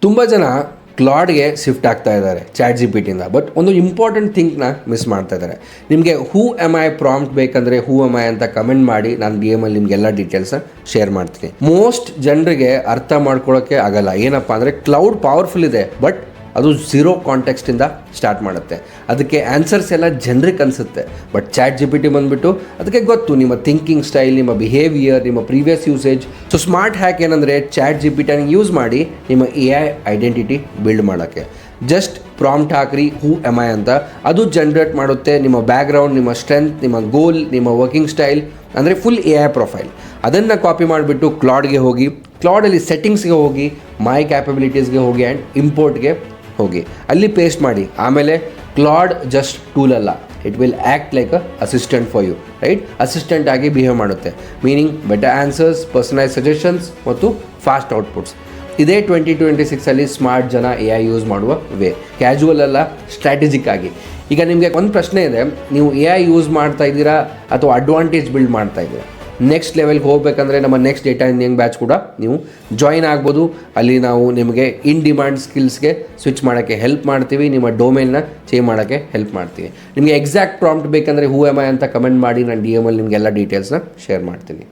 ತುಂಬ ಜನ ಕ್ಲಾಡ್ಗೆ ಶಿಫ್ಟ್ ಆಗ್ತಾ ಇದ್ದಾರೆ ಚಾಟ್ ಜಿ ಪಿ ಟಿಯಿಂದ. ಬಟ್ ಒಂದು ಇಂಪಾರ್ಟೆಂಟ್ ಥಿಂಕ್ನ ಮಿಸ್ ಮಾಡ್ತಾ ಇದ್ದಾರೆ. ನಿಮಗೆ ಹೂ ಎಮ್ ಐ ಪ್ರಾಂಪ್ಟ್ ಬೇಕಂದರೆ ಹೂ ಎಮ್ ಐ ಅಂತ ಕಮೆಂಟ್ ಮಾಡಿ, ನಾನು ಡಿ ಎಮಲ್ಲಿ ನಿಮಗೆಲ್ಲ ಡೀಟೇಲ್ಸ್ನ ಶೇರ್ ಮಾಡ್ತೀನಿ. ಮೋಸ್ಟ್ ಜನರಿಗೆ ಅರ್ಥ ಮಾಡ್ಕೊಳ್ಳೋಕ್ಕೆ ಆಗಲ್ಲ. ಏನಪ್ಪ ಅಂದರೆ ಕ್ಲೌಡ್ ಪವರ್ಫುಲ್ ಇದೆ, ಬಟ್ ಅದು ಝೀರೋ ಕಾಂಟೆಕ್ಸ್ಟಿಂದ ಸ್ಟಾರ್ಟ್ ಮಾಡುತ್ತೆ. ಅದಕ್ಕೆ ಆನ್ಸರ್ಸ್ ಎಲ್ಲ ಜನರಿಗೆ ಅನಿಸುತ್ತೆ. But chat G P T ಬಂದುಬಿಟ್ಟು ಅದಕ್ಕೆ ಗೊತ್ತು ನಿಮ್ಮ ಥಿಂಕಿಂಗ್ ಸ್ಟೈಲ್, ನಿಮ್ಮ ಬಿಹೇವಿಯರ್, ನಿಮ್ಮ previous usage. So smart hack ಏನಂದರೆ ಚಾಟ್ ಜಿ ಪಿ ಟಿನ ಯೂಸ್ ಮಾಡಿ ನಿಮ್ಮ ಎ ಐ ಐಡೆಂಟಿಟಿ ಬಿಲ್ಡ್ ಮಾಡೋಕ್ಕೆ. ಜಸ್ಟ್ ಪ್ರಾಂಪ್ಟ್ ಹಾಕ್ರಿ ಹೂ ಎಮ್ ಐ ಅಂತ, ಅದು ಜನ್ರೇಟ್ ಮಾಡುತ್ತೆ ನಿಮ್ಮ ಬ್ಯಾಕ್ಗ್ರೌಂಡ್, ನಿಮ್ಮ ಸ್ಟ್ರೆಂತ್, ನಿಮ್ಮ ಗೋಲ್, ನಿಮ್ಮ ವರ್ಕಿಂಗ್ ಸ್ಟೈಲ್, ಅಂದರೆ ಫುಲ್ ಎ ಐ ಪ್ರೊಫೈಲ್. ಅದನ್ನು ಕಾಪಿ ಮಾಡಿಬಿಟ್ಟು ಕ್ಲಾಡ್ಗೆ ಹೋಗಿ, ಕ್ಲಾಡಲ್ಲಿ ಸೆಟ್ಟಿಂಗ್ಸ್ಗೆ ಹೋಗಿ, ಮೈ ಕ್ಯಾಪಬಿಲಿಟೀಸ್ಗೆ ಹೋಗಿ ಆ್ಯಂಡ್ ಇಂಪೋರ್ಟ್ಗೆ ಹೋಗಿ ಅಲ್ಲಿ ಪೇಸ್ಟ್ ಮಾಡಿ. ಆಮೇಲೆ ಕ್ಲಾಡ್ ಜಸ್ಟ್ ಟೂಲ್ ಅಲ್ಲ, it will act like a assistant for you, right? Assistant ಆಗಿ ಬಿಹೇವ್ ಮಾಡುತ್ತೆ. Meaning better answers, personalise suggestions ಮತ್ತು ಫಾಸ್ಟ್ ಔಟ್ಪುಟ್ಸ್. ಇದೇ 2026 ಸ್ಮಾರ್ಟ್ ಜನ ಎ ಐ ಯೂಸ್ ಮಾಡುವ ವೇ. ಕ್ಯಾಜುವಲ್ ಅಲ್ಲ, ಸ್ಟ್ರಾಟಜಿಕ್ ಆಗಿ. ಈಗ ನಿಮಗೆ ಒಂದು ಪ್ರಶ್ನೆ ಇದೆ, ನೀವು ಎ ಐ ಯೂಸ್ ಮಾಡ್ತಾ ಇದ್ದೀರಾ ಅಥವಾ ಅಡ್ವಾಂಟೇಜ್ ಬಿಲ್ಡ್ ಮಾಡ್ತಾ ಇದ್ದೀರಾ? ನೆಕ್ಸ್ಟ್ ಲೆವೆಲ್ಗೆ ಹೋಗಬೇಕಂದ್ರೆ ನಮ್ಮ ನೆಕ್ಸ್ಟ್ ಡೇಟಾ ಇಂಜಿನಿಯರಿಂಗ್ ಬ್ಯಾಚ್ ಕೂಡ ನೀವು ಜಾಯಿನ್ ಆಗ್ಬೋದು. ಅಲ್ಲಿ ನಾವು ನಿಮಗೆ ಇನ್ ಡಿಮ್ಯಾಂಡ್ ಸ್ಕಿಲ್ಸ್ಗೆ ಸ್ವಿಚ್ ಮಾಡೋಕ್ಕೆ ಹೆಲ್ಪ್ ಮಾಡ್ತೀವಿ, ನಿಮ್ಮ ಡೊಮೇನ್ನ ಚೇಂಜ್ ಮಾಡೋಕ್ಕೆ ಹೆಲ್ಪ್ ಮಾಡ್ತೀವಿ. ನಿಮಗೆ ಎಕ್ಸಾಕ್ಟ್ ಪ್ರಾಂಪ್ಟ್ ಬೇಕಂದರೆ ಹೂ ಎಮ್ ಐ ಅಂತ ಕಮೆಂಟ್ ಮಾಡಿ, ನಾನು ಡಿ ಎಮಲ್ಲಿ ನಿಮಗೆಲ್ಲ ಡೀಟೇಲ್ಸ್ನ ಶೇರ್ ಮಾಡ್ತೀನಿ.